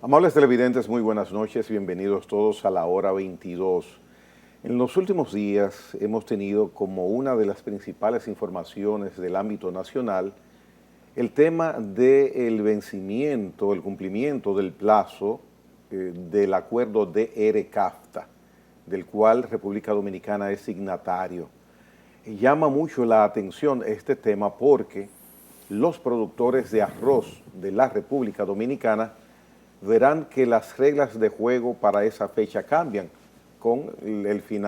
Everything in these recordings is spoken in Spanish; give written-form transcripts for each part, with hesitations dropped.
Amables televidentes, muy buenas noches, bienvenidos todos a la hora 22. En los últimos días hemos tenido como una de las principales informaciones del ámbito nacional el tema del vencimiento, el cumplimiento del plazo del acuerdo de ERE-CAFTA, del cual República Dominicana es signatario. Llama mucho la atención este tema porque los productores de arroz de la República Dominicana verán que las reglas de juego para esa fecha cambian con el fin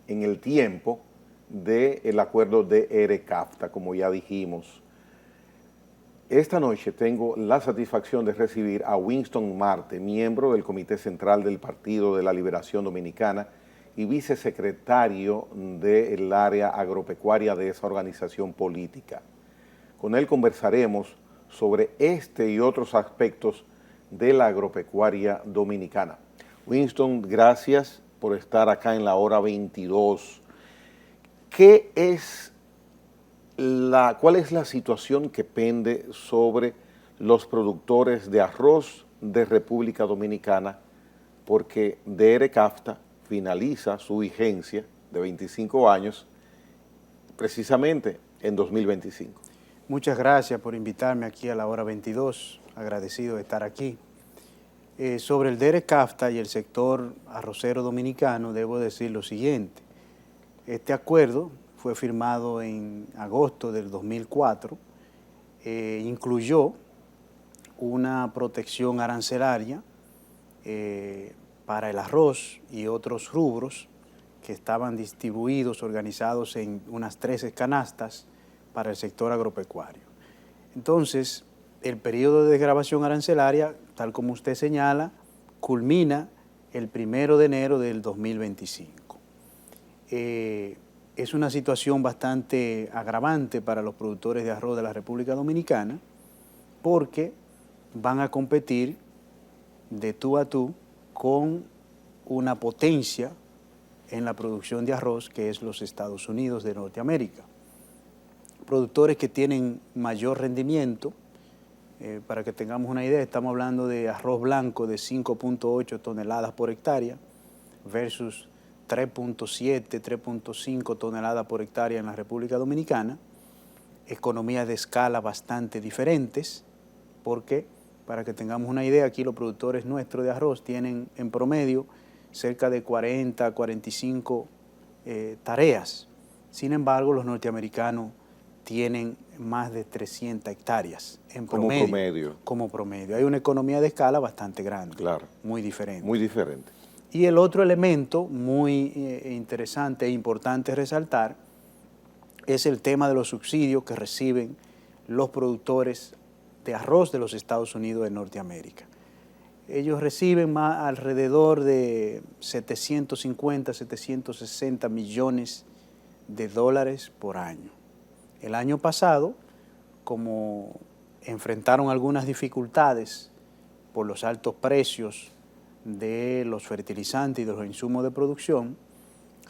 en el tiempo del acuerdo de ERE-CAFTA, como ya dijimos. Esta noche tengo la satisfacción de recibir a Winston Marte, miembro del Comité Central del Partido de la Liberación Dominicana y vicesecretario del área agropecuaria de esa organización política. Con él conversaremos sobre este y otros aspectos de la agropecuaria dominicana. Winston, gracias por estar acá en la hora 22. ¿Cuál es la situación que pende sobre los productores de arroz de República Dominicana? Porque de ERE-CAFTA finaliza su vigencia de 25 años precisamente en 2025. Muchas gracias por invitarme aquí a la hora 22, agradecido de estar aquí. Sobre el ERE-CAFTA y el sector arrocero dominicano, debo decir lo siguiente. Este acuerdo fue firmado en agosto del 2004, incluyó una protección arancelaria para el arroz y otros rubros que estaban distribuidos, organizados en unas 13 canastas para el sector agropecuario. Entonces, el periodo de desgravación arancelaria, tal como usted señala, culmina el 1 de enero del 2025. Es una situación bastante agravante para los productores de arroz de la República Dominicana porque van a competir de tú a tú con una potencia en la producción de arroz que es los Estados Unidos de Norteamérica. Productores que tienen mayor rendimiento, para que tengamos una idea, estamos hablando de arroz blanco de 5.8 toneladas por hectárea versus 3.7, 3.5 toneladas por hectárea en la República Dominicana, economías de escala bastante diferentes, porque, para que tengamos una idea, aquí los productores nuestros de arroz tienen en promedio cerca de 40, 45 tareas. Sin embargo, los norteamericanos tienen más de 300 hectáreas en promedio. Como promedio. Hay una economía de escala bastante grande, claro, muy diferente. Muy diferente. Y el otro elemento muy interesante e importante resaltar es el tema de los subsidios que reciben los productores de arroz de los Estados Unidos de Norteamérica. Ellos reciben alrededor de 750, 760 millones de dólares por año. El año pasado, como enfrentaron algunas dificultades por los altos precios de los fertilizantes y de los insumos de producción,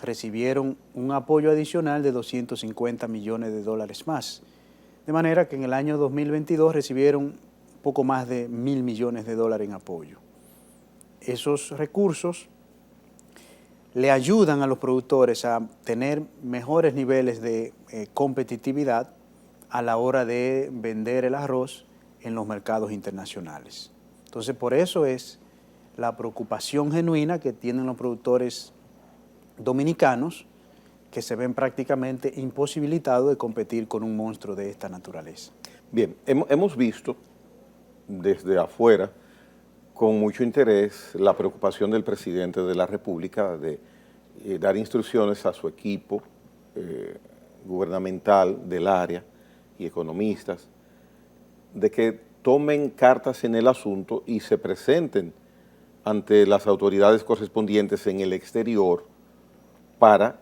recibieron un apoyo adicional de 250 millones de dólares más. De manera que en el año 2022 recibieron poco más de 1.000 millones de dólares en apoyo. Esos recursos le ayudan a los productores a tener mejores niveles de competitividad a la hora de vender el arroz en los mercados internacionales. Entonces, por eso es la preocupación genuina que tienen los productores dominicanos que se ven prácticamente imposibilitados de competir con un monstruo de esta naturaleza. Bien, hemos visto desde afuera con mucho interés la preocupación del presidente de la República de dar instrucciones a su equipo gubernamental del área y economistas de que tomen cartas en el asunto y se presenten ante las autoridades correspondientes en el exterior para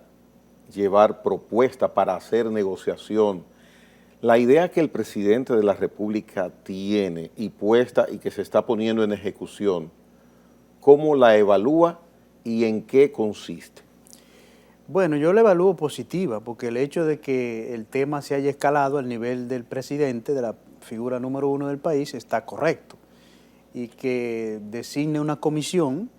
llevar propuesta, para hacer negociación. La idea que el presidente de la República tiene y puesta y que se está poniendo en ejecución, ¿cómo la evalúa y en qué consiste? Bueno, yo la evalúo positiva porque el hecho de que el tema se haya escalado al nivel del presidente de la figura número uno del país, está correcto. Y que designe una comisión,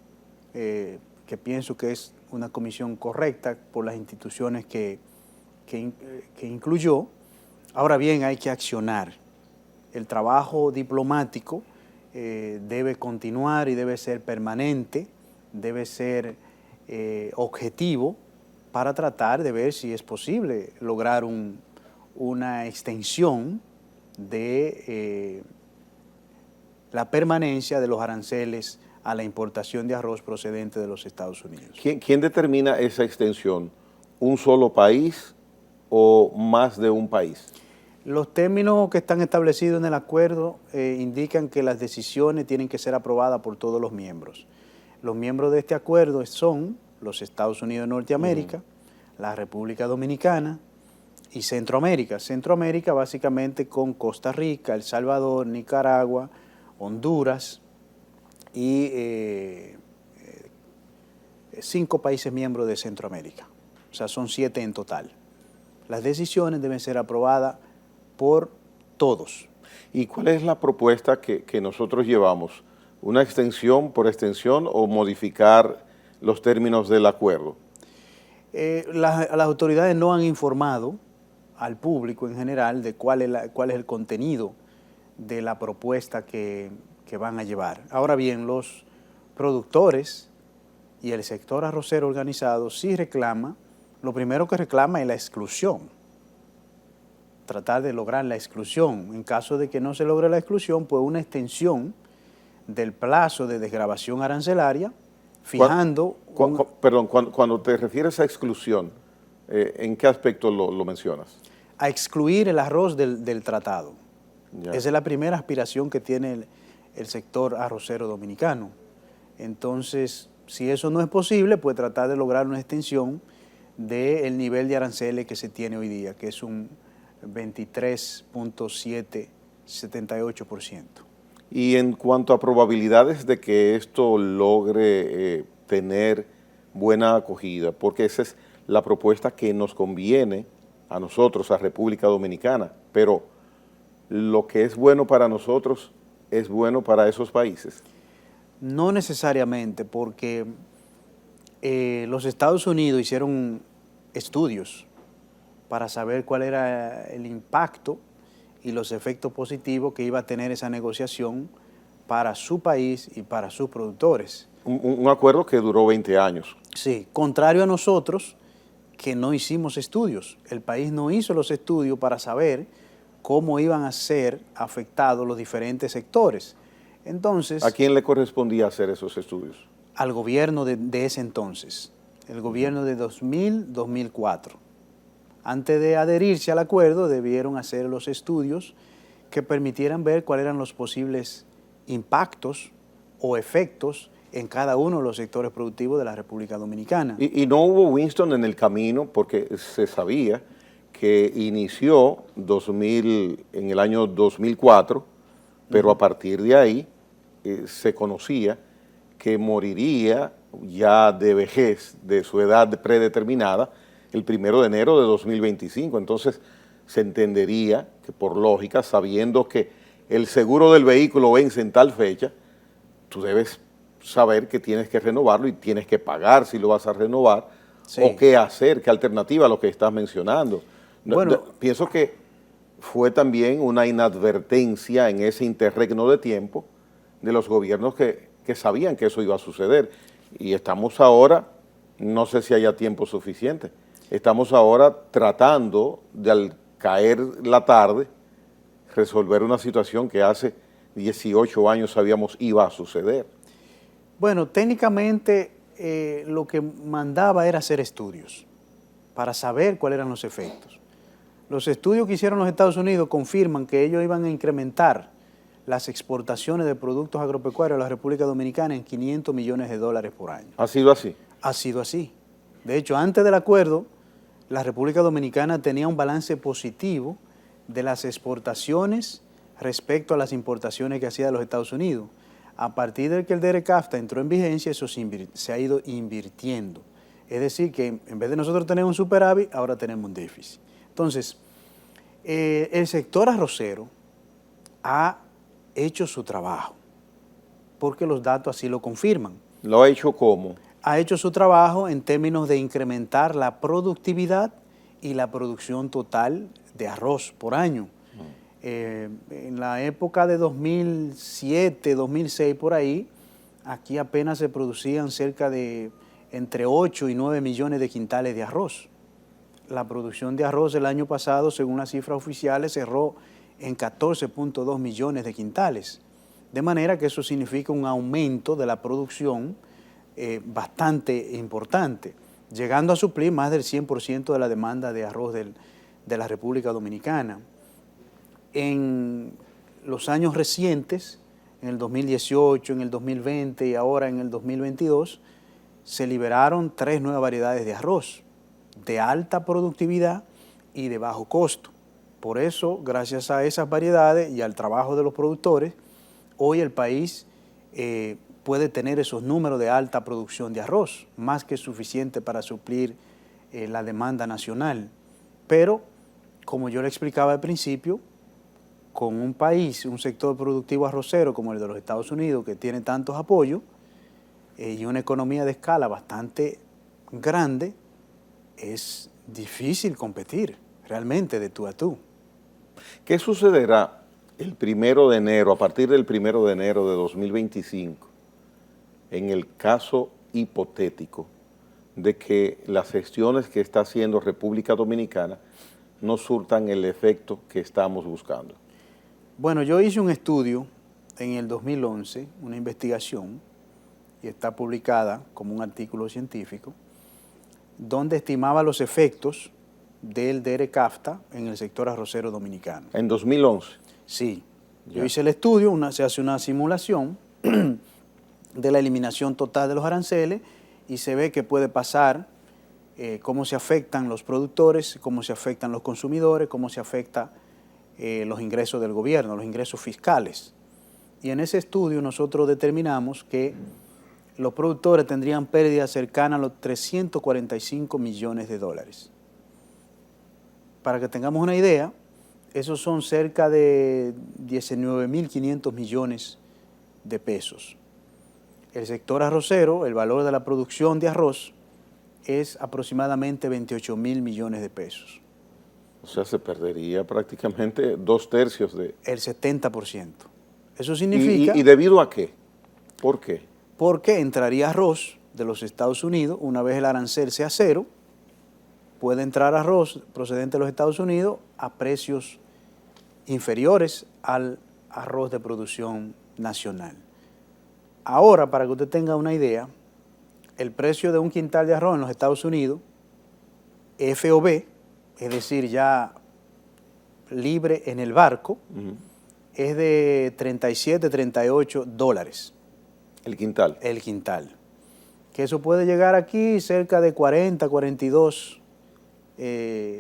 que pienso que es una comisión correcta por las instituciones que incluyó. Ahora bien, hay que accionar. El trabajo diplomático debe continuar y debe ser permanente, debe ser objetivo para tratar de ver si es posible lograr una extensión de la permanencia de los aranceles a la importación de arroz procedente de los Estados Unidos. ¿Quién determina esa extensión? ¿Un solo país o más de un país? Los términos que están establecidos en el acuerdo indican que las decisiones tienen que ser aprobadas por todos los miembros. Los miembros de este acuerdo son los Estados Unidos de Norteamérica, la República Dominicana y Centroamérica. Centroamérica básicamente con Costa Rica, El Salvador, Nicaragua, Honduras y 5 países miembros de Centroamérica. O sea, son 7 en total. Las decisiones deben ser aprobadas por todos. ¿Y cuál es la propuesta que nosotros llevamos? ¿Una extensión por extensión o modificar los términos del acuerdo? Las autoridades no han informado al público en general de cuál es el contenido de la propuesta que van a llevar. Ahora bien, los productores y el sector arrocero organizado sí reclama, lo primero que reclama es la exclusión, tratar de lograr la exclusión. En caso de que no se logre la exclusión, pues una extensión del plazo de desgravación arancelaria, fijando... Perdón, cuando te refieres a exclusión, ¿en qué aspecto lo mencionas? A excluir el arroz del tratado. Ya. Esa es la primera aspiración que tiene el sector arrocero dominicano. Entonces, si eso no es posible, pues tratar de lograr una extensión del nivel de aranceles que se tiene hoy día, que es un 23.778%. Y en cuanto a probabilidades de que esto logre tener buena acogida, porque esa es la propuesta que nos conviene a nosotros, a República Dominicana, pero lo que es bueno para nosotros es bueno para esos países. No necesariamente, porque los Estados Unidos hicieron estudios para saber cuál era el impacto y los efectos positivos que iba a tener esa negociación para su país y para sus productores. Un acuerdo que duró 20 años. Sí, contrario a nosotros, que no hicimos estudios. El país no hizo los estudios para saber cómo iban a ser afectados los diferentes sectores. Entonces, ¿a quién le correspondía hacer esos estudios? Al gobierno de ese entonces, el gobierno de 2000-2004. Antes de adherirse al acuerdo, debieron hacer los estudios que permitieran ver cuáles eran los posibles impactos o efectos en cada uno de los sectores productivos de la República Dominicana. Y no hubo Winston en el camino porque se sabía que inició en el año 2004, pero a partir de ahí se conocía que moriría ya de vejez, de su edad predeterminada, el 1 de enero de 2025. Entonces se entendería que por lógica, sabiendo que el seguro del vehículo vence en tal fecha, tú debes saber que tienes que renovarlo y tienes que pagar si lo vas a renovar, sí, o qué hacer, qué alternativa a lo que estás mencionando. Bueno, pienso que fue también una inadvertencia en ese interregno de tiempo de los gobiernos que sabían que eso iba a suceder. Y estamos ahora, no sé si haya tiempo suficiente, estamos ahora tratando de, al caer la tarde, resolver una situación que hace 18 años sabíamos iba a suceder. Bueno, técnicamente lo que mandaba era hacer estudios para saber cuáles eran los efectos. Los estudios que hicieron los Estados Unidos confirman que ellos iban a incrementar las exportaciones de productos agropecuarios a la República Dominicana en $500 millones por año. ¿Ha sido así? Ha sido así. De hecho, antes del acuerdo, la República Dominicana tenía un balance positivo de las exportaciones respecto a las importaciones que hacía de los Estados Unidos. A partir de que el DERECAFTA entró en vigencia, eso se ha ido invirtiendo. Es decir, que en vez de nosotros tener un superávit, ahora tenemos un déficit. Entonces, el sector arrocero ha hecho su trabajo, porque los datos así lo confirman. ¿Lo ha hecho cómo? Ha hecho su trabajo en términos de incrementar la productividad y la producción total de arroz por año. En la época de 2007, 2006, por ahí, aquí apenas se producían cerca de entre 8 y 9 millones de quintales de arroz. La producción de arroz el año pasado, según las cifras oficiales, cerró en 14.2 millones de quintales. De manera que eso significa un aumento de la producción bastante importante, llegando a suplir más del 100% de la demanda de arroz de la República Dominicana. En los años recientes, en el 2018, en el 2020 y ahora en el 2022, se liberaron 3 nuevas variedades de arroz de alta productividad y de bajo costo. Por eso, gracias a esas variedades y al trabajo de los productores, hoy el país puede tener esos números de alta producción de arroz, más que suficiente para suplir la demanda nacional. Pero, como yo le explicaba al principio, con un país, un sector productivo arrocero como el de los Estados Unidos, que tiene tantos apoyos, y una economía de escala bastante grande, es difícil competir realmente de tú a tú. ¿Qué sucederá el 1 de enero, a partir del 1 de enero de 2025, en el caso hipotético de que las gestiones que está haciendo República Dominicana no surtan el efecto que estamos buscando? Bueno, yo hice un estudio en el 2011, una investigación, y está publicada como un artículo científico, donde estimaba los efectos del DERE-CAFTA en el sector arrocero dominicano. ¿En 2011? Sí. Ya. Yo hice el estudio, se hace una simulación de la eliminación total de los aranceles y se ve que puede pasar cómo se afectan los productores, cómo se afectan los consumidores, cómo se afectan los ingresos del gobierno, los ingresos fiscales. Y en ese estudio nosotros determinamos que los productores tendrían pérdidas cercanas a los 345 millones de dólares. Para que tengamos una idea, esos son cerca de 19.500 millones de pesos. El sector arrocero, el valor de la producción de arroz es aproximadamente 28.000 millones de pesos. O sea, se perdería prácticamente 2/3 de... El 70%. Eso significa... ¿Y debido a qué? ¿Por qué? Porque entraría arroz de los Estados Unidos, una vez el arancel sea cero, puede entrar arroz procedente de los Estados Unidos a precios inferiores al arroz de producción nacional. Ahora, para que usted tenga una idea, el precio de un quintal de arroz en los Estados Unidos, FOB, es decir, ya libre en el barco, es de 37, 38 dólares. ¿El quintal? El quintal. Que eso puede llegar aquí cerca de 40, 42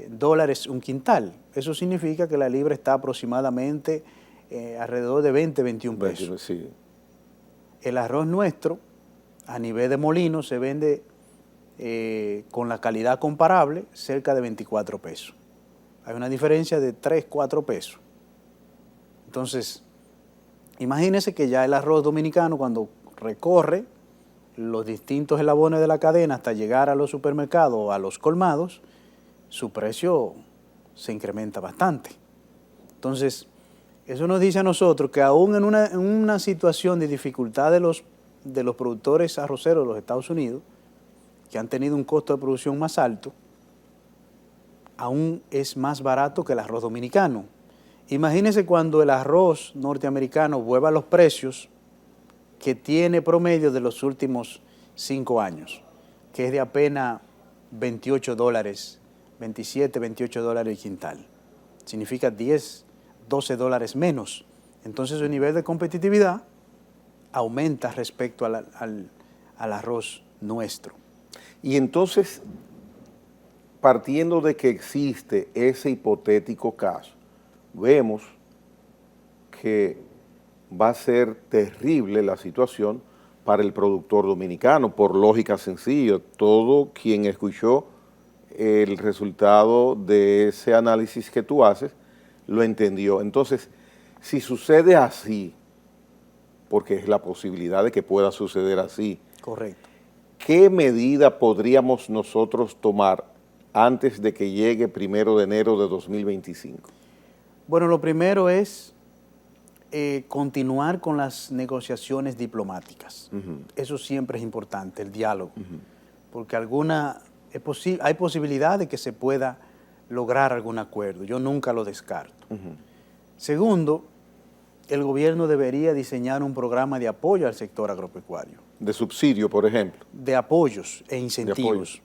dólares un quintal. Eso significa que la libra está aproximadamente alrededor de 20, 21 pesos. Sí. El arroz nuestro, a nivel de molino, se vende con la calidad comparable cerca de 24 pesos. Hay una diferencia de 3, 4 pesos. Entonces, imagínense que ya el arroz dominicano, cuando recorre los distintos eslabones de la cadena hasta llegar a los supermercados o a los colmados, su precio se incrementa bastante. Entonces, eso nos dice a nosotros que aún en una situación de dificultad de los productores arroceros de los Estados Unidos, que han tenido un costo de producción más alto, aún es más barato que el arroz dominicano. Imagínense cuando el arroz norteamericano vuelva a los precios que tiene promedio de los últimos 5 años, que es de apenas 28 dólares, 27, 28 dólares el quintal. Significa 10, 12 dólares menos. Entonces el nivel de competitividad aumenta respecto al arroz nuestro. Y entonces, partiendo de que existe ese hipotético caso, vemos que va a ser terrible la situación para el productor dominicano, por lógica sencilla. Todo quien escuchó el resultado de ese análisis que tú haces, lo entendió. Entonces, Si sucede así, porque es la posibilidad de que pueda suceder así, Correcto. ¿qué medida podríamos nosotros tomar antes de que llegue 1 de enero de 2025? Bueno, lo primero es continuar con las negociaciones diplomáticas. Eso siempre es importante, el diálogo, porque hay posibilidad de que se pueda lograr algún acuerdo. Yo nunca lo descarto. Segundo, el gobierno debería diseñar un programa de apoyo al sector agropecuario. De subsidio, por ejemplo. De apoyos e incentivos. De apoyos.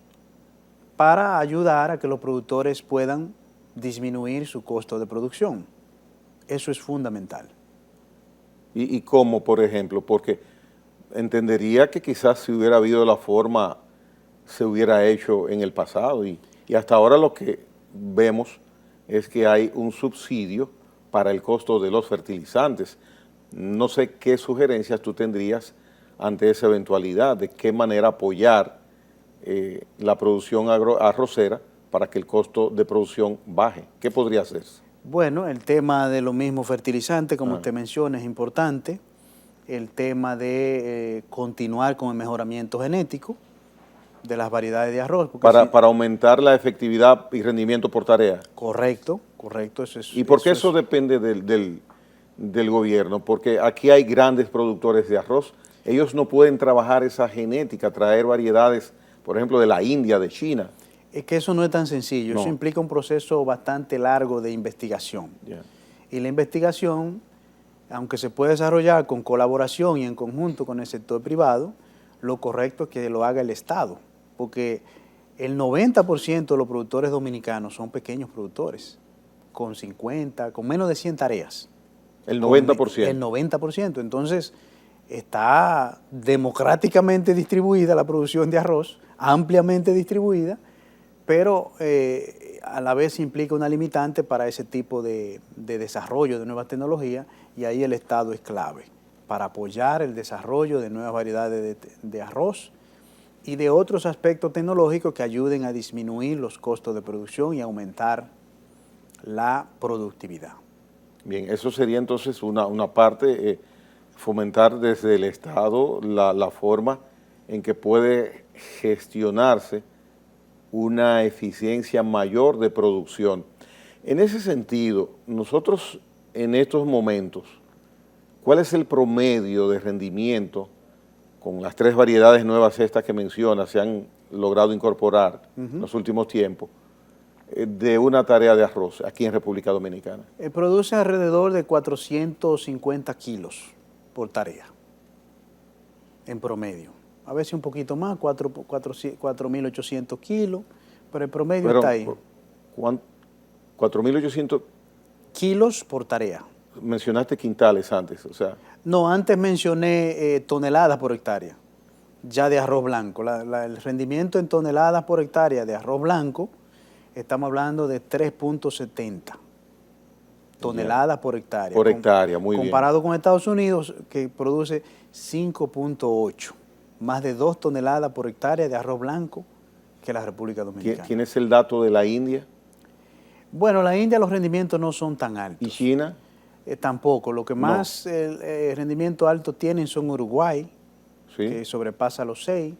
Para ayudar a que los productores puedan disminuir su costo de producción. Eso es fundamental. ¿Y cómo, por ejemplo? Porque entendería que quizás si hubiera habido la forma, se hubiera hecho en el pasado y hasta ahora lo que vemos es que hay un subsidio para el costo de los fertilizantes. No sé qué sugerencias tú tendrías ante esa eventualidad, de qué manera apoyar la producción arrocera para que el costo de producción baje. ¿Qué podría hacerse? Bueno, el tema de los mismos fertilizantes, como usted menciona, es importante. El tema de continuar con el mejoramiento genético de las variedades de arroz. Para aumentar la efectividad y rendimiento por tarea. Correcto, correcto. Eso es, ¿Y por qué eso depende del gobierno? Porque aquí hay grandes productores de arroz. Ellos no pueden trabajar esa genética, traer variedades, por ejemplo, de la India, de China. Es que eso no es tan sencillo, No. Eso implica un proceso bastante largo de investigación. Yeah. Y la investigación, aunque se puede desarrollar con colaboración y en conjunto con el sector privado, lo correcto es que lo haga el Estado, porque el 90% de los productores dominicanos son pequeños productores, con menos de 100 tareas. El 90%. El 90%. Entonces, está democráticamente distribuida la producción de arroz, ampliamente distribuida, pero a la vez implica una limitante para ese tipo de desarrollo de nuevas tecnologías y ahí el Estado es clave para apoyar el desarrollo de nuevas variedades de arroz y de otros aspectos tecnológicos que ayuden a disminuir los costos de producción y aumentar la productividad. Bien, eso sería entonces una parte, fomentar desde el Estado la forma en que puede gestionarse una eficiencia mayor de producción. En ese sentido, nosotros en estos momentos, ¿cuál es el promedio de rendimiento con las 3 variedades nuevas estas que menciona, se han logrado incorporar en los últimos tiempos, de una tarea de arroz aquí en República Dominicana? Produce alrededor de 450 kilos por tarea, en promedio. A veces un poquito más, 4.800 kilos, pero el promedio está ahí. 4.800 kilos por tarea. Mencionaste quintales antes, o sea. No, antes mencioné toneladas por hectárea, ya de arroz blanco. El rendimiento en toneladas por hectárea de arroz blanco, estamos hablando de 3.70 toneladas por hectárea. Por hectárea, muy bien. Comparado con Estados Unidos, que produce 5.8, más de 2 toneladas por hectárea de arroz blanco que la República Dominicana. ¿Quién es el dato de la India? Bueno, la India los rendimientos no son tan altos. ¿Y China? Tampoco. Lo que más rendimiento alto tienen son Uruguay, ¿sí? Que sobrepasa los 6.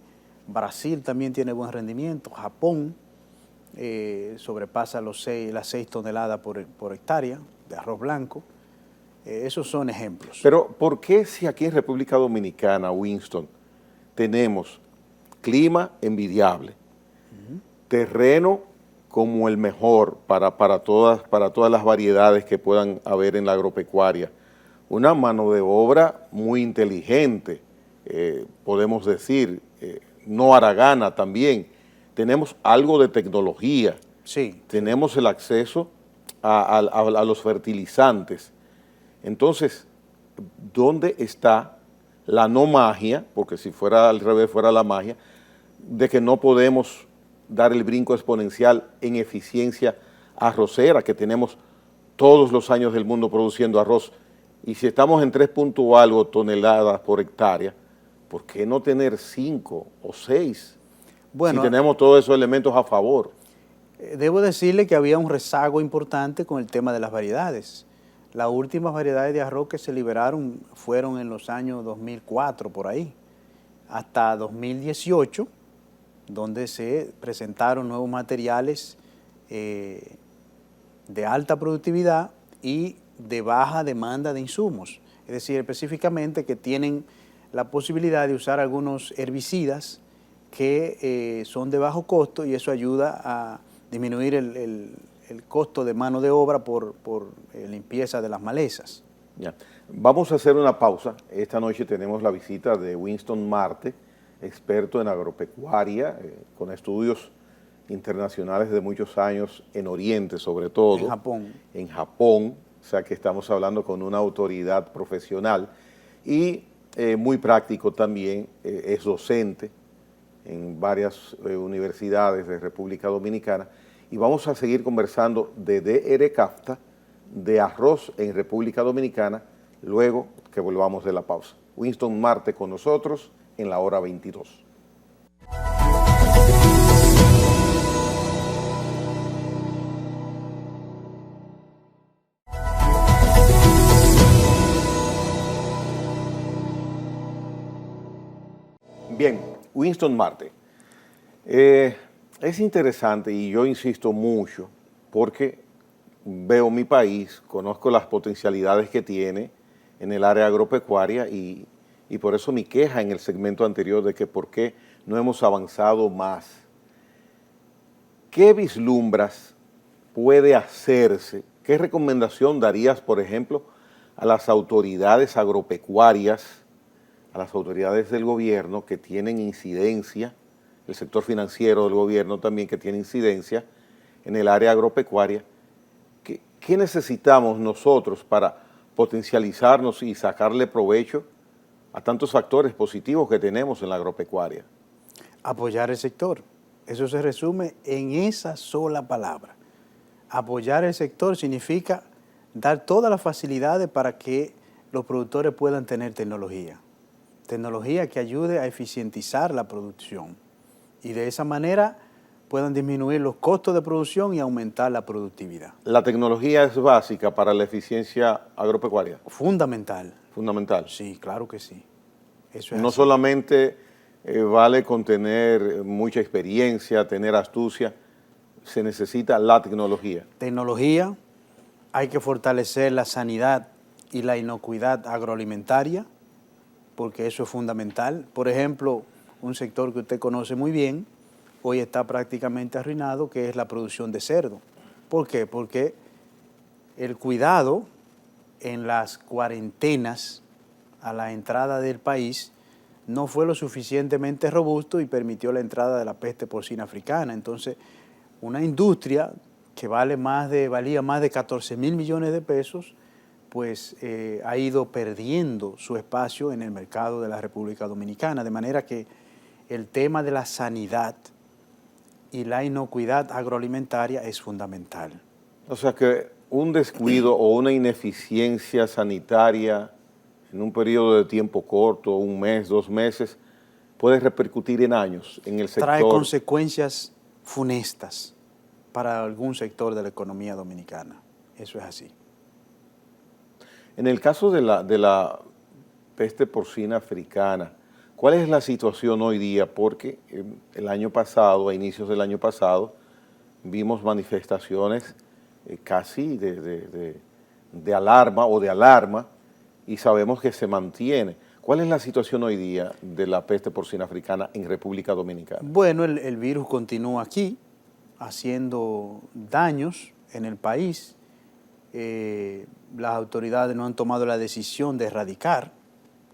Brasil también tiene buen rendimiento. Japón sobrepasa las 6 toneladas por hectárea de arroz blanco. Esos son ejemplos. Pero, ¿por qué si aquí en República Dominicana, Winston, tenemos clima envidiable, terreno como el mejor para todas las variedades que puedan haber en la agropecuaria, una mano de obra muy inteligente, podemos decir, no haragana también, tenemos algo de tecnología, sí, tenemos el acceso a los fertilizantes? Entonces, ¿dónde está la no magia, porque si fuera al revés fuera la magia, de que no podemos dar el brinco exponencial en eficiencia arrocera, que tenemos todos los años del mundo produciendo arroz? Y si estamos en 3 algo toneladas por hectárea, ¿por qué no tener 5 o 6? Bueno, si tenemos todos esos elementos a favor. Debo decirle que había un rezago importante con el tema de las variedades. Las últimas variedades de arroz que se liberaron fueron en los años 2004, por ahí, hasta 2018, donde se presentaron nuevos materiales de alta productividad y de baja demanda de insumos. Es decir, específicamente que tienen la posibilidad de usar algunos herbicidas que son de bajo costo, y eso ayuda a disminuir el costo de mano de obra por limpieza de las malezas. Ya. Vamos a hacer una pausa. Esta noche tenemos la visita de Winston Marte, experto en agropecuaria, con estudios internacionales de muchos años en Oriente, sobre todo. En Japón. En Japón, o sea que estamos hablando con una autoridad profesional y muy práctico también, es docente en varias universidades de República Dominicana, y vamos a seguir conversando de DR CAFTA, de arroz en República Dominicana, luego que volvamos de la pausa. Winston Marte con nosotros en la hora 22. Bien, Winston Marte. Es interesante y yo insisto mucho porque veo mi país, conozco las potencialidades que tiene en el área agropecuaria y por eso mi queja en el segmento anterior de que por qué no hemos avanzado más. ¿Qué vislumbras puede hacerse? ¿Qué recomendación darías, por ejemplo, a las autoridades agropecuarias, a las autoridades del gobierno que tienen incidencia, el sector financiero del gobierno también que tiene incidencia en el área agropecuaria? ¿Qué necesitamos nosotros para potencializarnos y sacarle provecho a tantos factores positivos que tenemos en la agropecuaria? Apoyar el sector. Eso se resume en esa sola palabra. Apoyar el sector significa dar todas las facilidades para que los productores puedan tener tecnología. Tecnología que ayude a eficientizar la producción y de esa manera puedan disminuir los costos de producción y aumentar la productividad. ¿La tecnología es básica para la eficiencia agropecuaria? Fundamental. Fundamental. Sí, claro que sí. Eso es no así. solamente vale con tener mucha experiencia, tener astucia, se necesita la tecnología. Tecnología, hay que fortalecer la sanidad y la inocuidad agroalimentaria, porque eso es fundamental. Por ejemplo, un sector que usted conoce muy bien, hoy está prácticamente arruinado, que es la producción de cerdo. ¿Por qué? Porque el cuidado en las cuarentenas a la entrada del país no fue lo suficientemente robusto y permitió la entrada de la peste porcina africana. Entonces, una industria que valía más de 14,000 millones de pesos, pues ha ido perdiendo su espacio en el mercado de la República Dominicana, de manera que el tema de la sanidad y la inocuidad agroalimentaria es fundamental. O sea que un descuido o una ineficiencia sanitaria en un periodo de tiempo corto, un mes, 2 meses, puede repercutir en años en el sector. Trae consecuencias funestas para algún sector de la economía dominicana. Eso es así. En el caso de la peste porcina africana, ¿cuál es la situación hoy día? Porque el año pasado, a inicios del año pasado, vimos manifestaciones casi de alarma, y sabemos que se mantiene. ¿Cuál es la situación hoy día de la peste porcina africana en República Dominicana? Bueno, el virus continúa aquí, haciendo daños en el país. Las autoridades no han tomado la decisión de erradicar,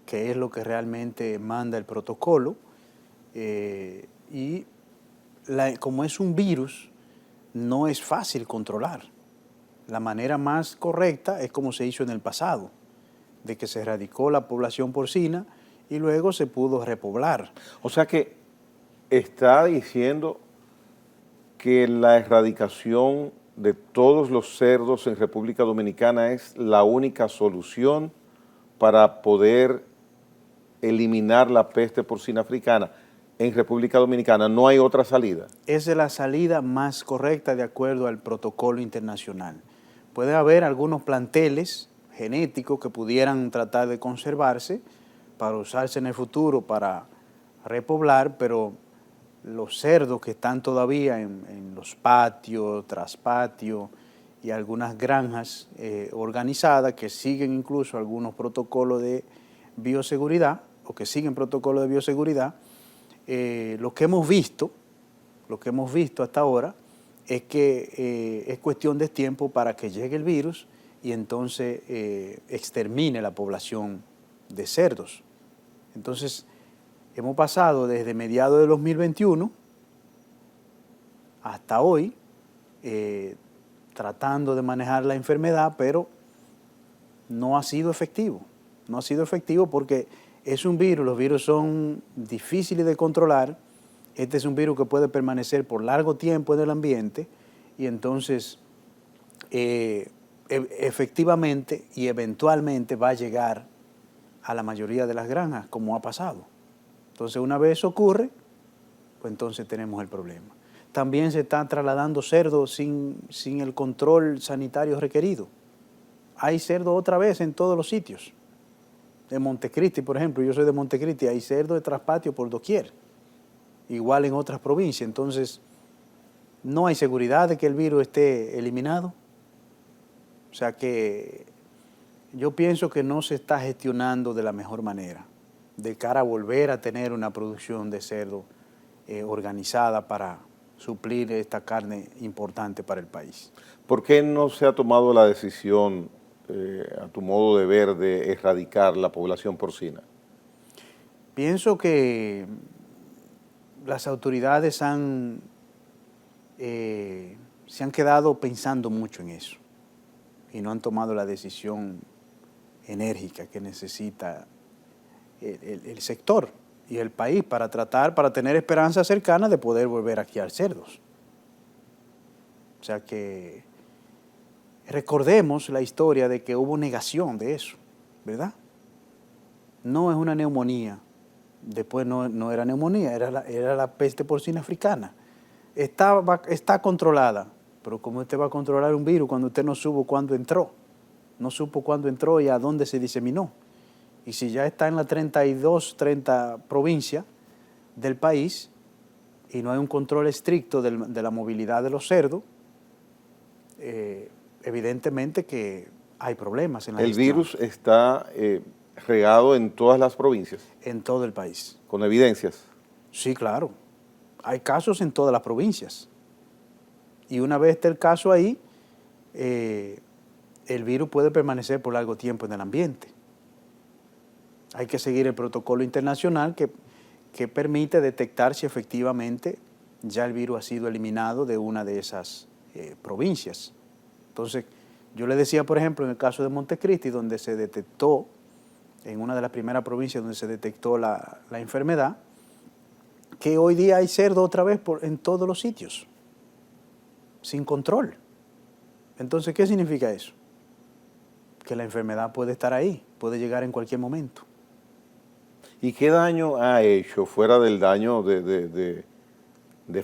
que es lo que realmente manda el protocolo, y como es un virus, no es fácil controlar. La manera más correcta es como se hizo en el pasado, de que se erradicó la población porcina y luego se pudo repoblar. O sea que está diciendo que la erradicación de todos los cerdos en República Dominicana es la única solución para poder eliminar la peste porcina africana en República Dominicana. ¿No hay otra salida? Esa es la salida más correcta de acuerdo al protocolo internacional. Puede haber algunos planteles genéticos que pudieran tratar de conservarse para usarse en el futuro para repoblar, pero los cerdos que están todavía en los patios, traspatios y algunas granjas organizadas que siguen incluso algunos protocolos de bioseguridad o que siguen protocolos de bioseguridad, lo que hemos visto hasta ahora es que es cuestión de tiempo para que llegue el virus y entonces extermine la población de cerdos. Entonces, hemos pasado desde mediados de 2021 hasta hoy tratando de manejar la enfermedad, pero no ha sido efectivo. No ha sido efectivo porque es un virus, los virus son difíciles de controlar. Este es un virus que puede permanecer por largo tiempo en el ambiente y entonces efectivamente y eventualmente va a llegar a la mayoría de las granjas, como ha pasado. Entonces, una vez eso ocurre, pues entonces tenemos el problema. También se están trasladando cerdos sin el control sanitario requerido. Hay cerdos otra vez en todos los sitios. En Montecristi, por ejemplo, yo soy de Montecristi, hay cerdos de traspatio por doquier. Igual en otras provincias. Entonces, no hay seguridad de que el virus esté eliminado. O sea que yo pienso que no se está gestionando de la mejor manera, de cara a volver a tener una producción de cerdo organizada para suplir esta carne importante para el país. ¿Por qué no se ha tomado la decisión, a tu modo de ver, de erradicar la población porcina? Pienso que las autoridades se han quedado pensando mucho en eso y no han tomado la decisión enérgica que necesita el sector y el país para tener esperanza cercana de poder volver a criar cerdos. O sea que recordemos la historia de que hubo negación de eso, ¿verdad? No es una neumonía, después no era neumonía, era la peste porcina africana. Está controlada, pero ¿cómo usted va a controlar un virus cuando usted no supo cuándo entró? No supo cuándo entró y a dónde se diseminó. Y si ya está en las 30 provincias del país y no hay un control estricto de la movilidad de los cerdos, evidentemente que hay problemas en la gestión. ¿El virus está regado en todas las provincias? En todo el país. ¿Con evidencias? Sí, claro. Hay casos en todas las provincias. Y una vez esté el caso ahí, el virus puede permanecer por largo tiempo en el ambiente. Hay que seguir el protocolo internacional que permite detectar si efectivamente ya el virus ha sido eliminado de una de esas provincias. Entonces, yo le decía, por ejemplo, en el caso de Montecristi, donde se detectó, en una de las primeras provincias donde se detectó la enfermedad, que hoy día hay cerdo otra vez en todos los sitios, sin control. Entonces, ¿qué significa eso? Que la enfermedad puede estar ahí, puede llegar en cualquier momento. ¿Y qué daño ha hecho, fuera del daño de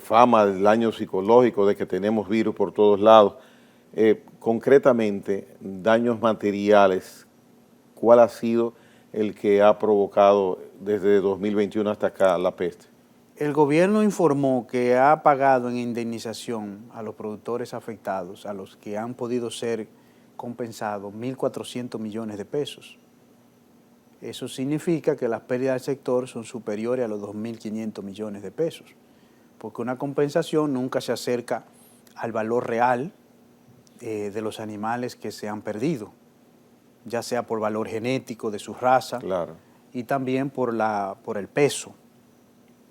fama, del daño psicológico, de que tenemos virus por todos lados? Concretamente, daños materiales, ¿cuál ha sido el que ha provocado desde 2021 hasta acá la peste? El gobierno informó que ha pagado en indemnización a los productores afectados, a los que han podido ser compensados, 1.400 millones de pesos. Eso significa que las pérdidas del sector son superiores a los 2.500 millones de pesos, porque una compensación nunca se acerca al valor real de los animales que se han perdido, ya sea por valor genético de su raza, claro, y también por el peso,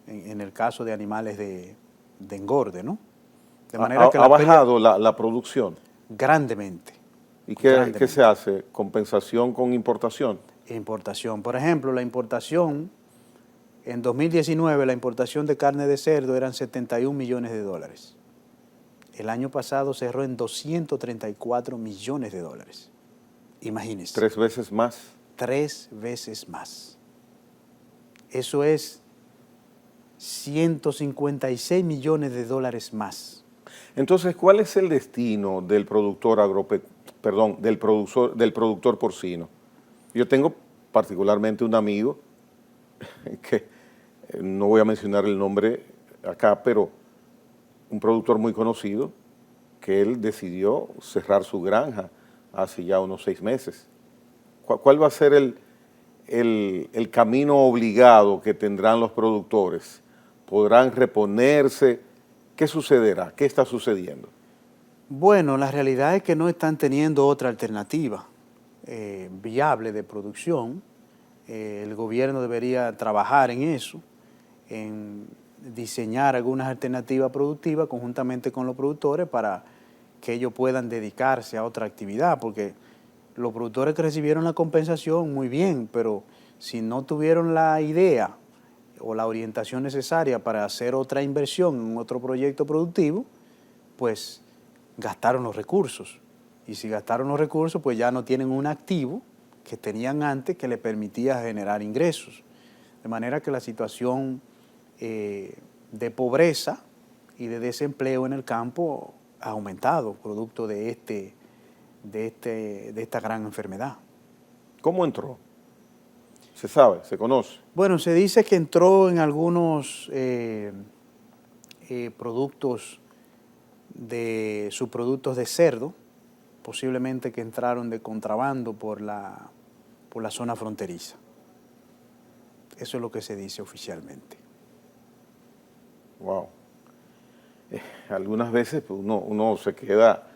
en el caso de animales de engorde, ¿no? De manera que ha bajado la producción. Grandemente. ¿Y qué se hace? ¿Compensación con importación? Importación. Por ejemplo, la importación, en 2019 la importación de carne de cerdo eran 71 millones de dólares. El año pasado cerró en 234 millones de dólares. Imagínense. 3 veces más. 3 veces más. Eso es 156 millones de dólares más. Entonces, ¿cuál es el destino del productor perdón, del productor porcino. Yo tengo particularmente un amigo que no voy a mencionar el nombre acá, pero un productor muy conocido que él decidió cerrar su granja hace ya unos 6 meses. ¿Cuál va a ser el camino obligado que tendrán los productores? ¿Podrán reponerse? ¿Qué sucederá? ¿Qué está sucediendo? Bueno, la realidad es que no están teniendo otra alternativa viable de producción. El gobierno debería trabajar en eso, en diseñar algunas alternativas productivas conjuntamente con los productores para que ellos puedan dedicarse a otra actividad, porque los productores que recibieron la compensación, muy bien, pero si no tuvieron la idea o la orientación necesaria para hacer otra inversión en otro proyecto productivo, pues gastaron los recursos. Y si gastaron los recursos, pues ya no tienen un activo que tenían antes que le permitía generar ingresos. De manera que la situación de pobreza y de desempleo en el campo ha aumentado producto de esta gran enfermedad. ¿Cómo entró? ¿Se sabe? ¿Se conoce? Bueno, se dice que entró en algunos productos de subproductos de cerdo, posiblemente que entraron de contrabando por la zona fronteriza. Eso es lo que se dice oficialmente. Wow. Algunas veces pues, uno se queda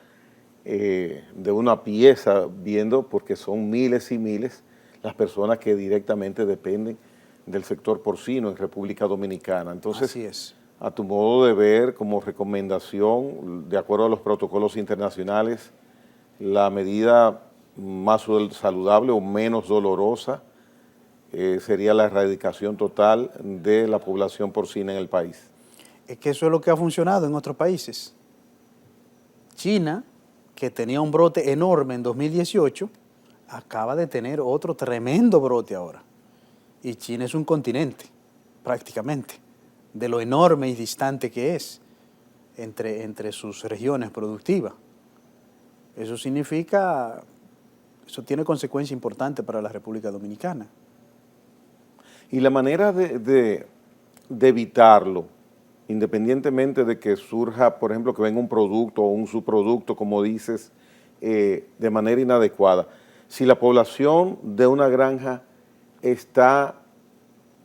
de una pieza viendo, porque son miles y miles las personas que directamente dependen del sector porcino en República Dominicana. Entonces, así es. A tu modo de ver, como recomendación, de acuerdo a los protocolos internacionales, la medida más saludable o menos dolorosa sería la erradicación total de la población porcina en el país. Es que eso es lo que ha funcionado en otros países. China, que tenía un brote enorme en 2018, acaba de tener otro tremendo brote ahora. Y China es un continente, prácticamente, de lo enorme y distante que es entre sus regiones productivas. Eso significa, eso tiene consecuencias importantes para la República Dominicana. Y la manera de evitarlo, independientemente de que surja, por ejemplo, que venga un producto o un subproducto, como dices, de manera inadecuada. Si la población de una granja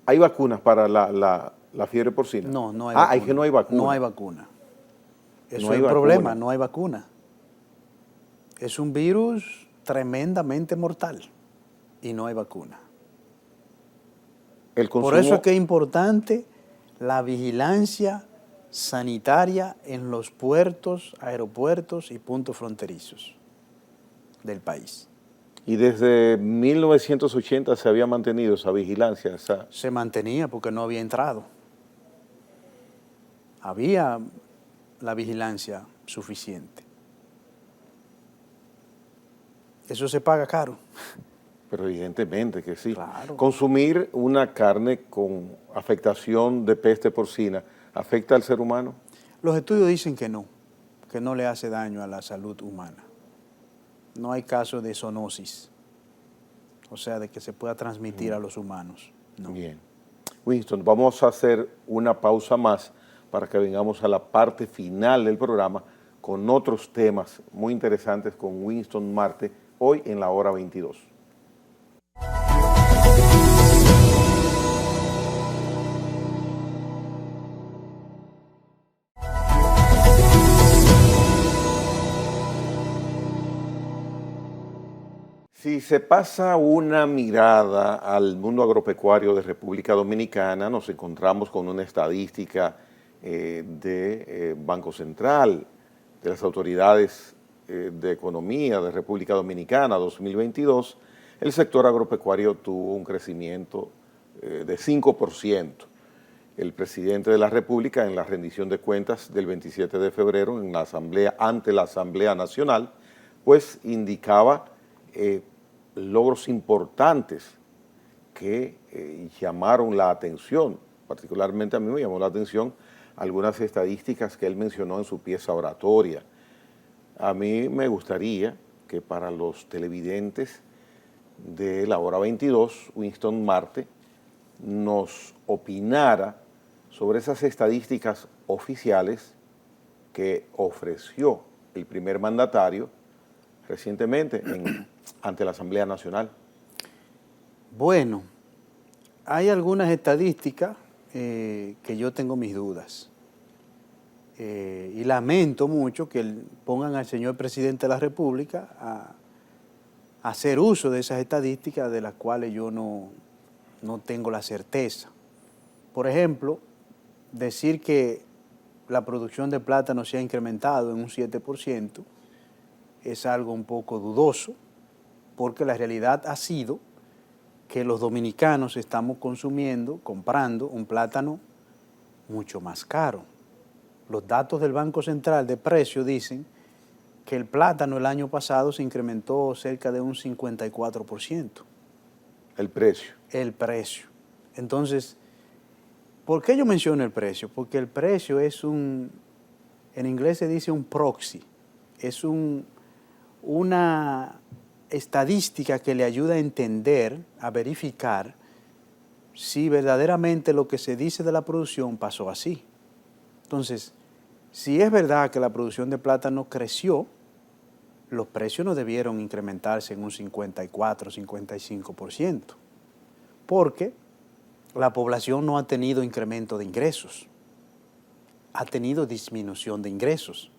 ¿hay vacunas para la fiebre porcina? No, no hay vacuna. Es que no hay vacuna. No hay vacuna. Eso No hay es el vacuna. problema, no hay vacuna. Es un virus tremendamente mortal y no hay vacuna. Por eso es que es importante la vigilancia sanitaria en los puertos, aeropuertos y puntos fronterizos del país. Y desde 1980 se había mantenido esa vigilancia. Se mantenía porque no había entrado. Había la vigilancia suficiente. Eso se paga caro. Pero evidentemente que sí. Claro. Consumir una carne con afectación de peste porcina, ¿afecta al ser humano? Los estudios dicen que no le hace daño a la salud humana. No hay caso de zoonosis, o sea, de que se pueda transmitir a los humanos. No. Bien. Winston, vamos a hacer una pausa más para que vengamos a la parte final del programa con otros temas muy interesantes con Winston Marte, hoy en la hora 22. Si se pasa una mirada al mundo agropecuario de República Dominicana, nos encontramos con una estadística de Banco Central, de las autoridades de economía de República Dominicana 2022, el sector agropecuario tuvo un crecimiento de 5%. El presidente de la República, en la rendición de cuentas del 27 de febrero en la Asamblea, ante la Asamblea Nacional, pues indicaba logros importantes que llamaron la atención. Particularmente a mí me llamó la atención algunas estadísticas que él mencionó en su pieza oratoria. A mí me gustaría que para los televidentes de la hora 22, Winston Marte nos opinara sobre esas estadísticas oficiales que ofreció el primer mandatario recientemente ante la Asamblea Nacional. Bueno, hay algunas estadísticas que yo tengo mis dudas. Y lamento mucho que pongan al señor presidente de la República a hacer uso de esas estadísticas de las cuales yo no tengo la certeza. Por ejemplo, decir que la producción de plátano se ha incrementado en un 7% es algo un poco dudoso, porque la realidad ha sido que los dominicanos estamos comprando un plátano mucho más caro. Los datos del Banco Central de Precios dicen que el plátano el año pasado se incrementó cerca de un 54%. El precio. El precio. Entonces, ¿por qué yo menciono el precio? Porque el precio es en inglés se dice un proxy, es una estadística que le ayuda a entender, a verificar si verdaderamente lo que se dice de la producción pasó así. Entonces, si es verdad que la producción de plátano creció, los precios no debieron incrementarse en un 54, 55%, porque la población no ha tenido incremento de ingresos, ha tenido disminución de ingresos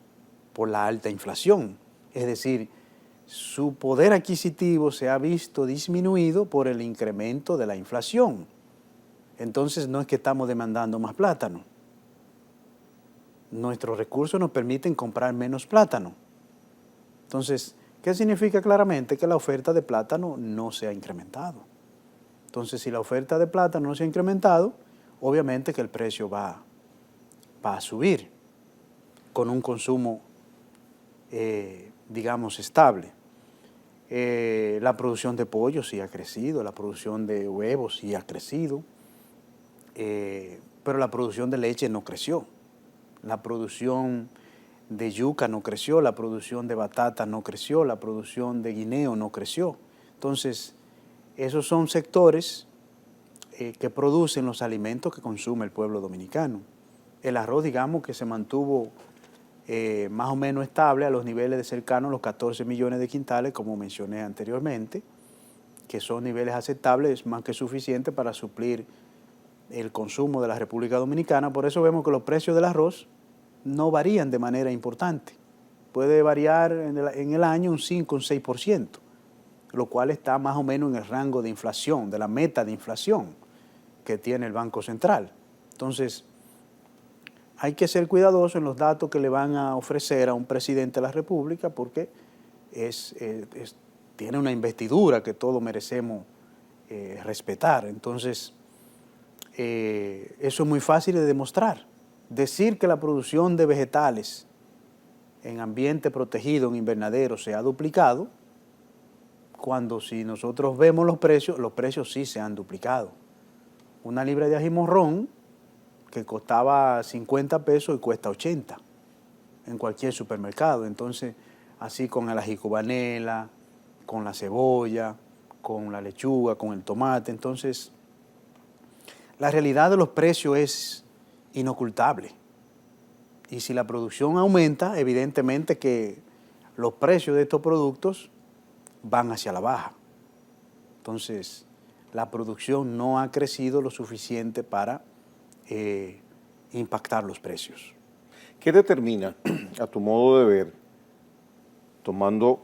por la alta inflación. Es decir, su poder adquisitivo se ha visto disminuido por el incremento de la inflación. Entonces no es que estamos demandando más plátano. Nuestros recursos nos permiten comprar menos plátano. Entonces, ¿qué significa claramente? Que la oferta de plátano no se ha incrementado. Entonces, si la oferta de plátano no se ha incrementado, obviamente que el precio va a subir con un consumo, digamos, estable. La producción de pollo sí ha crecido, la producción de huevos sí ha crecido, pero la producción de leche no creció. La producción de yuca no creció, la producción de batata no creció, la producción de guineo no creció. Entonces, esos son sectores que producen los alimentos que consume el pueblo dominicano. El arroz, digamos, que se mantuvo más o menos estable a los niveles de cercanos a los 14 millones de quintales, como mencioné anteriormente, que son niveles aceptables, más que suficientes para suplir el consumo de la República Dominicana. Por eso vemos que los precios del arroz no varían de manera importante. Puede variar en el año un 5, un 6%, lo cual está más o menos en el rango de inflación, de la meta de inflación que tiene el Banco Central. Entonces, hay que ser cuidadoso en los datos que le van a ofrecer a un presidente de la República, porque tiene una investidura que todos merecemos respetar. Entonces, eso es muy fácil de demostrar. Decir que la producción de vegetales en ambiente protegido, en invernadero, se ha duplicado, cuando si nosotros vemos los precios sí se han duplicado. Una libra de ají morrón que costaba 50 pesos y cuesta 80 en cualquier supermercado. Entonces, así con el ají cubanela, con la cebolla, con la lechuga, con el tomate. Entonces, la realidad de los precios es inocultable. Y si la producción aumenta, evidentemente que los precios de estos productos van hacia la baja. Entonces, la producción no ha crecido lo suficiente para impactar los precios. ¿Qué determina, a tu modo de ver, tomando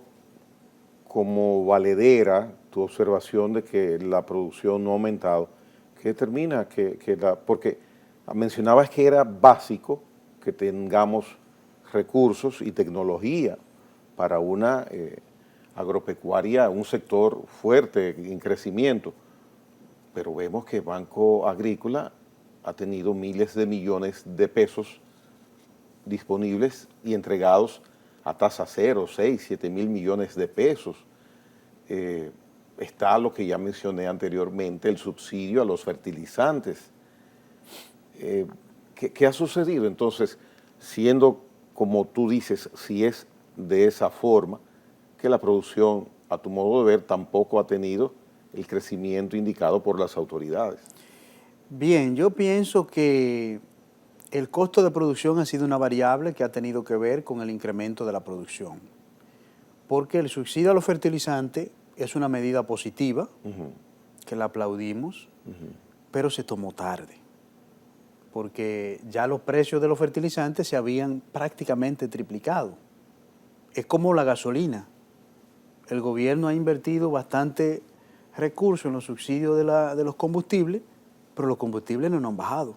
como valedera tu observación de que la producción no ha aumentado, qué determina porque mencionabas que era básico que tengamos recursos y tecnología para una agropecuaria, un sector fuerte en crecimiento, pero vemos que Banco Agrícola ha tenido miles de millones de pesos disponibles y entregados a tasa cero, 6, 7 mil millones de pesos. Está lo que ya mencioné anteriormente, el subsidio a los fertilizantes. ¿Qué ha sucedido? Entonces, siendo como tú dices, si es de esa forma, que la producción, a tu modo de ver, tampoco ha tenido el crecimiento indicado por las autoridades. Bien, yo pienso que el costo de producción ha sido una variable que ha tenido que ver con el incremento de la producción, porque el subsidio a los fertilizantes es una medida positiva, que la aplaudimos, pero se tomó tarde, porque ya los precios de los fertilizantes se habían prácticamente triplicado. Es como la gasolina. El gobierno ha invertido bastante recursos en los subsidios de los combustibles, pero los combustibles no han bajado.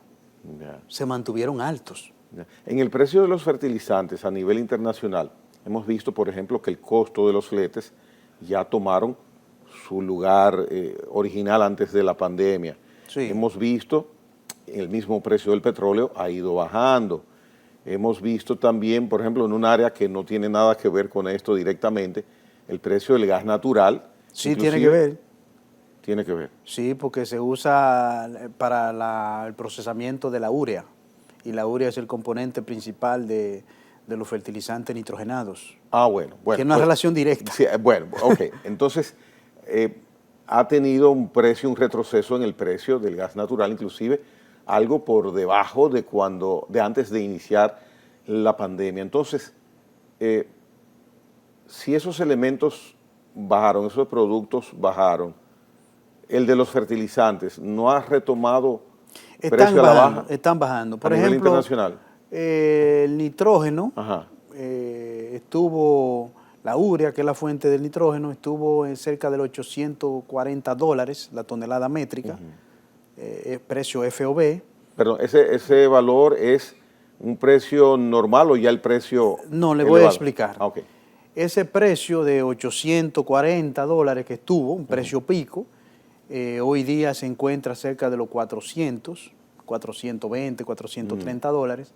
Ya. Se mantuvieron altos. Ya. En el precio de los fertilizantes a nivel internacional, hemos visto, por ejemplo, que el costo de los fletes ya tomaron su lugar original antes de la pandemia. Sí. Hemos visto el mismo precio del petróleo ha ido bajando. Hemos visto también, por ejemplo, en un área que no tiene nada que ver con esto directamente, el precio del gas natural. Sí, tiene que ver. Tiene que ver. Sí, porque se usa para el procesamiento de la urea, y la urea es el componente principal de los fertilizantes nitrogenados. Ah, bueno. Tiene una relación directa. Sí, bueno, ok. Entonces, ha tenido un retroceso en el precio del gas natural, inclusive algo por debajo de antes de iniciar la pandemia. Entonces, si esos elementos bajaron, esos productos bajaron, el de los fertilizantes no ha retomado precio a la baja. Están bajando. Por a nivel ejemplo, internacional. El nitrógeno Ajá. estuvo, la urea, que es la fuente del nitrógeno, estuvo en cerca de los $840 la tonelada métrica, precio FOB. Perdón, ¿ese valor es un precio normal o ya el precio No, le elevado? voy a explicar. Ah, okay. Ese precio de $840 que estuvo, un precio pico, hoy día se encuentra cerca de los 420, $430,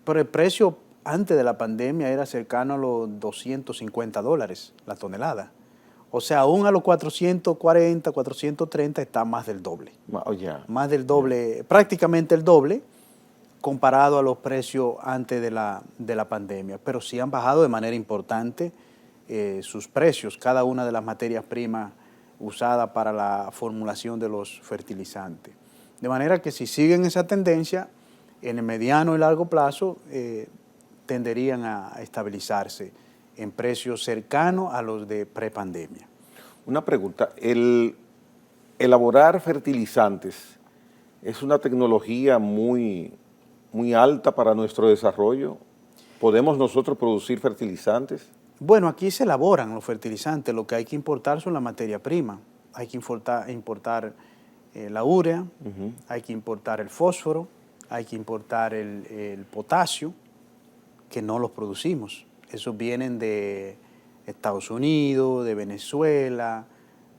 pero el precio antes de la pandemia era cercano a los $250 la tonelada. O sea, aún a los 440, 430 está más del doble. Oh, yeah. Más del doble, prácticamente el doble comparado a los precios antes de la pandemia. Pero sí han bajado de manera importante sus precios, cada una de las materias primas usadas para la formulación de los fertilizantes. De manera que si siguen esa tendencia, en el mediano y largo plazo tenderían a estabilizarse en precios cercanos a los de prepandemia. Una pregunta, el elaborar fertilizantes es una tecnología muy alta para nuestro desarrollo. ¿Podemos nosotros producir fertilizantes? Bueno, aquí se elaboran los fertilizantes, lo que hay que importar son la materia prima. Hay que importar la urea, hay que importar el fósforo, hay que importar el potasio, que no los producimos. Esos vienen de Estados Unidos, de Venezuela,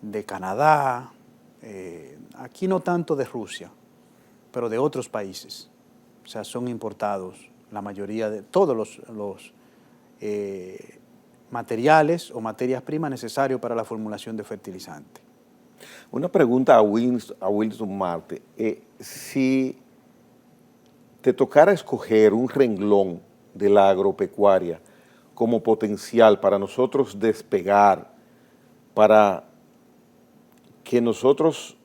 de Canadá, aquí no tanto de Rusia, pero de otros países. O sea, son importados la mayoría de todos los materiales o materias primas necesarios para la formulación de fertilizantes. Una pregunta a Wilson Marte. Si te tocara escoger un renglón de la agropecuaria como potencial para nosotros despegar, para que nosotros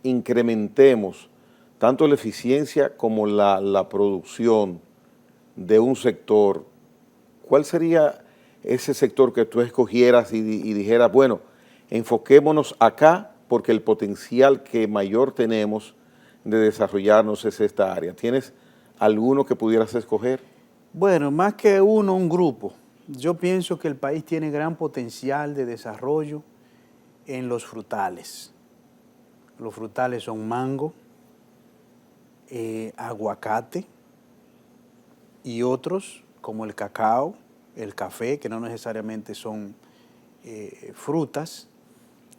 incrementemos tanto la eficiencia como la producción de un sector, ¿cuál sería ese sector que tú escogieras y dijeras, bueno, enfoquémonos acá porque el potencial que mayor tenemos de desarrollarnos es esta área? ¿Tienes alguno que pudieras escoger? Bueno, más que uno, un grupo. Yo pienso que el país tiene gran potencial de desarrollo en los frutales. Los frutales son mango, aguacate y otros como el cacao, el café, que no necesariamente son frutas,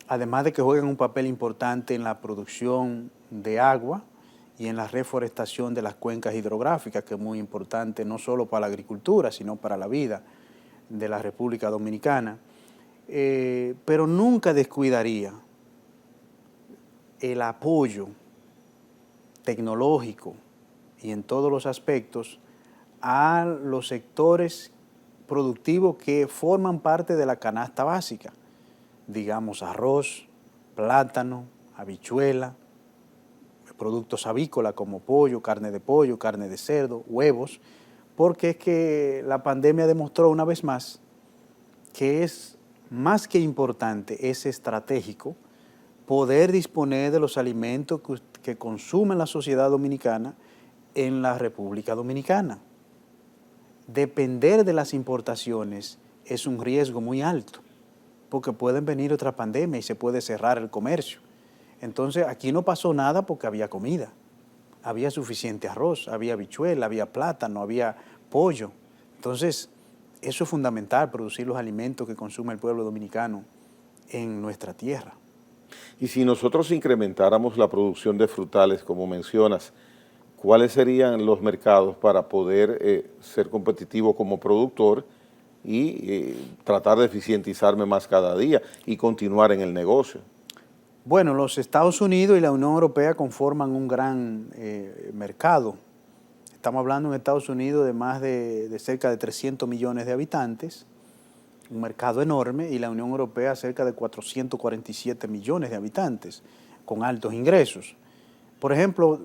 además de que juegan un papel importante en la producción de agua y en la reforestación de las cuencas hidrográficas, que es muy importante no solo para la agricultura, sino para la vida de la República Dominicana. Pero nunca descuidaría el apoyo tecnológico y en todos los aspectos a los sectores productivos que forman parte de la canasta básica, digamos arroz, plátano, habichuela, productos avícolas como pollo, carne de cerdo, huevos, porque es que la pandemia demostró una vez más que es más que importante, es estratégico poder disponer de los alimentos que consume la sociedad dominicana en la República Dominicana. Depender de las importaciones es un riesgo muy alto, porque pueden venir otra pandemia y se puede cerrar el comercio. Entonces, aquí no pasó nada porque había comida, había suficiente arroz, había habichuela, había plátano, había pollo. Entonces, eso es fundamental, producir los alimentos que consume el pueblo dominicano en nuestra tierra. Y si nosotros incrementáramos la producción de frutales, como mencionas, ¿cuáles serían los mercados para poder ser competitivo como productor y tratar de eficientizarme más cada día y continuar en el negocio? Bueno, los Estados Unidos y la Unión Europea conforman un gran mercado. Estamos hablando en Estados Unidos de más de cerca de 300 millones de habitantes, un mercado enorme, y la Unión Europea cerca de 447 millones de habitantes, con altos ingresos. Por ejemplo,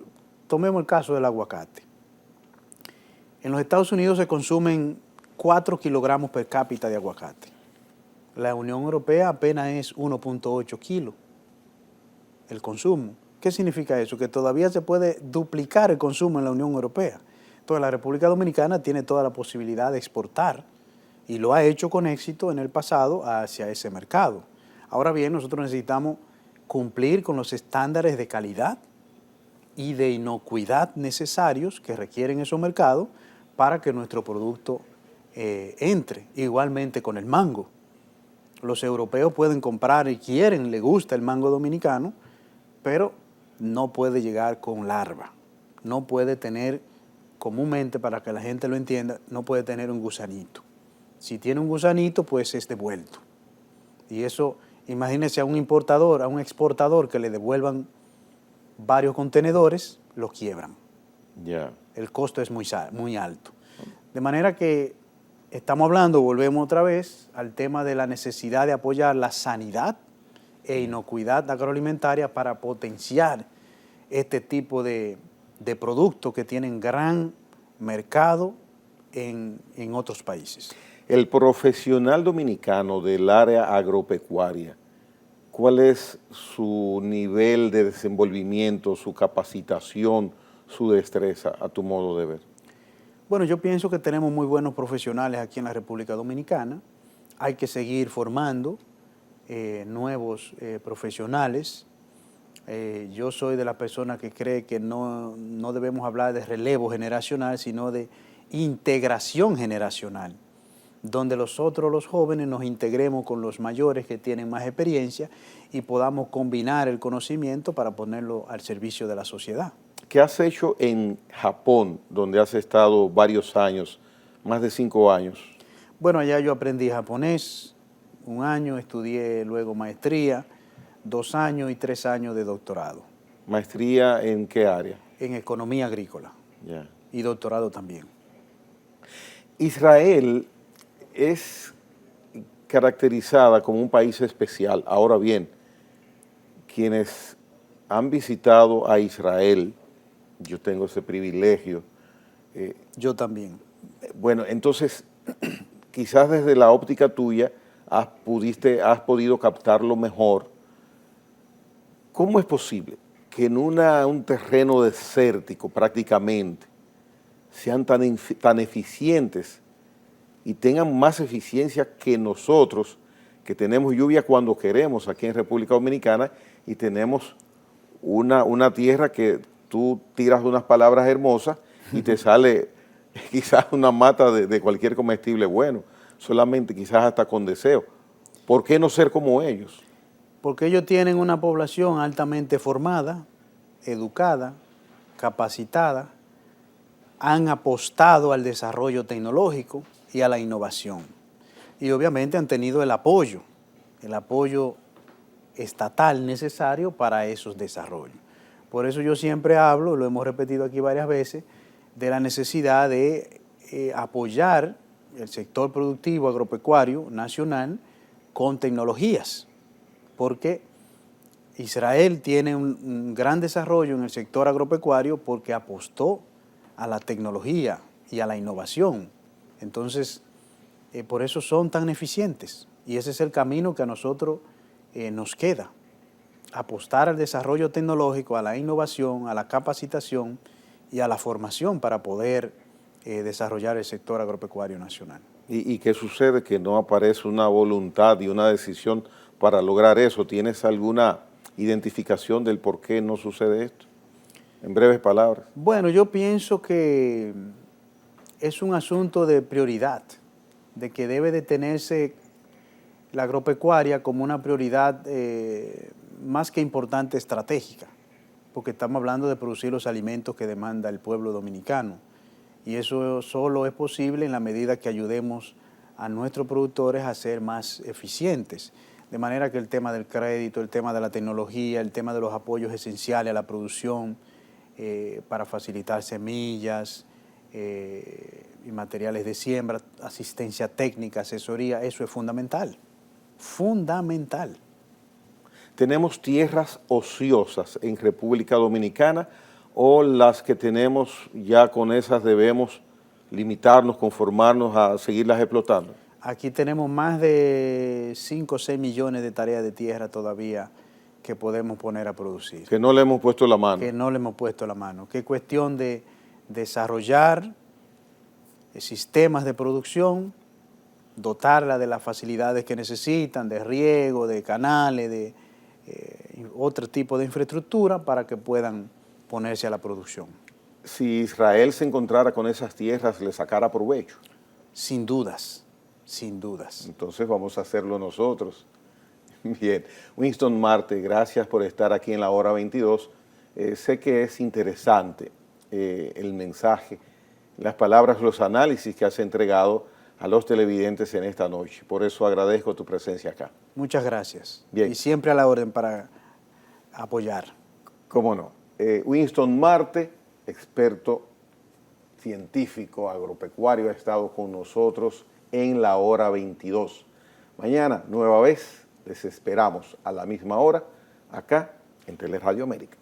tomemos el caso del aguacate. En los Estados Unidos se consumen 4 kilogramos per cápita de aguacate. La Unión Europea apenas es 1.8 kilos el consumo. ¿Qué significa eso? Que todavía se puede duplicar el consumo en la Unión Europea. Entonces la República Dominicana tiene toda la posibilidad de exportar y lo ha hecho con éxito en el pasado hacia ese mercado. Ahora bien, nosotros necesitamos cumplir con los estándares de calidad y de inocuidad necesarios que requieren esos mercados para que nuestro producto entre. Igualmente con el mango. Los europeos pueden comprar y quieren, les gusta el mango dominicano, pero no puede llegar con larva, no puede tener, comúnmente para que la gente lo entienda, no puede tener un gusanito. Si tiene un gusanito, pues es devuelto. Y eso, imagínense a un importador, a un exportador que le devuelvan varios contenedores, lo quiebran. Yeah. El costo es muy alto. De manera que estamos hablando, volvemos otra vez al tema de la necesidad de apoyar la sanidad e inocuidad agroalimentaria para potenciar este tipo de productos que tienen gran mercado en otros países. El profesional dominicano del área agropecuaria, ¿cuál es su nivel de desenvolvimiento, su capacitación, su destreza, a tu modo de ver? Bueno, yo pienso que tenemos muy buenos profesionales aquí en la República Dominicana. Hay que seguir formando nuevos profesionales. Yo soy de las personas que cree que no debemos hablar de relevo generacional, sino de integración generacional, donde nosotros los jóvenes nos integremos con los mayores que tienen más experiencia y podamos combinar el conocimiento para ponerlo al servicio de la sociedad. ¿Qué has hecho en Japón, donde has estado varios años, más de 5 años? Bueno, allá yo aprendí japonés, 1 año, estudié luego maestría, 2 años y 3 años de doctorado. ¿Maestría en qué área? En economía agrícola. Yeah. Y doctorado también. Israel es caracterizada como un país especial. Ahora bien, quienes han visitado a Israel, yo tengo ese privilegio. Yo también. Bueno, entonces, quizás desde la óptica tuya has podido captarlo mejor. ¿Cómo es posible que en un terreno desértico prácticamente sean tan eficientes y tengan más eficiencia que nosotros, que tenemos lluvia cuando queremos aquí en República Dominicana y tenemos una tierra que tú tiras unas palabras hermosas y te sale quizás una mata de cualquier comestible bueno, solamente quizás hasta con deseo? ¿Por qué no ser como ellos? Porque ellos tienen una población altamente formada, educada, capacitada, han apostado al desarrollo tecnológico y a la innovación. Y obviamente han tenido el apoyo estatal necesario para esos desarrollos. Por eso yo siempre hablo, lo hemos repetido aquí varias veces, de la necesidad de apoyar el sector productivo agropecuario nacional con tecnologías, porque Israel tiene un gran desarrollo en el sector agropecuario porque apostó a la tecnología y a la innovación. Entonces, por eso son tan eficientes y ese es el camino que a nosotros nos queda, apostar al desarrollo tecnológico, a la innovación, a la capacitación y a la formación para poder desarrollar el sector agropecuario nacional. ¿Y qué sucede? Que no aparece una voluntad y una decisión para lograr eso. ¿Tienes alguna identificación del por qué no sucede esto? En breves palabras. Bueno, yo pienso que es un asunto de prioridad, de que debe de tenerse la agropecuaria como una prioridad más que importante estratégica, porque estamos hablando de producir los alimentos que demanda el pueblo dominicano y eso solo es posible en la medida que ayudemos a nuestros productores a ser más eficientes, de manera que el tema del crédito, el tema de la tecnología, el tema de los apoyos esenciales a la producción para facilitar semillas y materiales de siembra, asistencia técnica, asesoría, eso es fundamental. Fundamental. ¿Tenemos tierras ociosas en República Dominicana o las que tenemos ya con esas debemos limitarnos, conformarnos a seguirlas explotando? Aquí tenemos más de 5 o 6 millones de tareas de tierra todavía que podemos poner a producir. Que no le hemos puesto la mano. Que no le hemos puesto la mano. Que es cuestión de desarrollar sistemas de producción, dotarla de las facilidades que necesitan, de riego, de canales, de otro tipo de infraestructura para que puedan ponerse a la producción. Si Israel se encontrara con esas tierras, ¿le sacara provecho? Sin dudas, sin dudas. Entonces vamos a hacerlo nosotros. Bien, Winston Marte, gracias por estar aquí en la hora 22. Sé que es interesante el mensaje, las palabras, los análisis que has entregado a los televidentes en esta noche. Por eso agradezco tu presencia acá. Muchas gracias. Bien. Y siempre a la orden para apoyar. ¿Cómo no? Winston Marte, experto científico agropecuario, ha estado con nosotros en la hora 22. Mañana, nueva vez, les esperamos a la misma hora, acá en Teleradio América.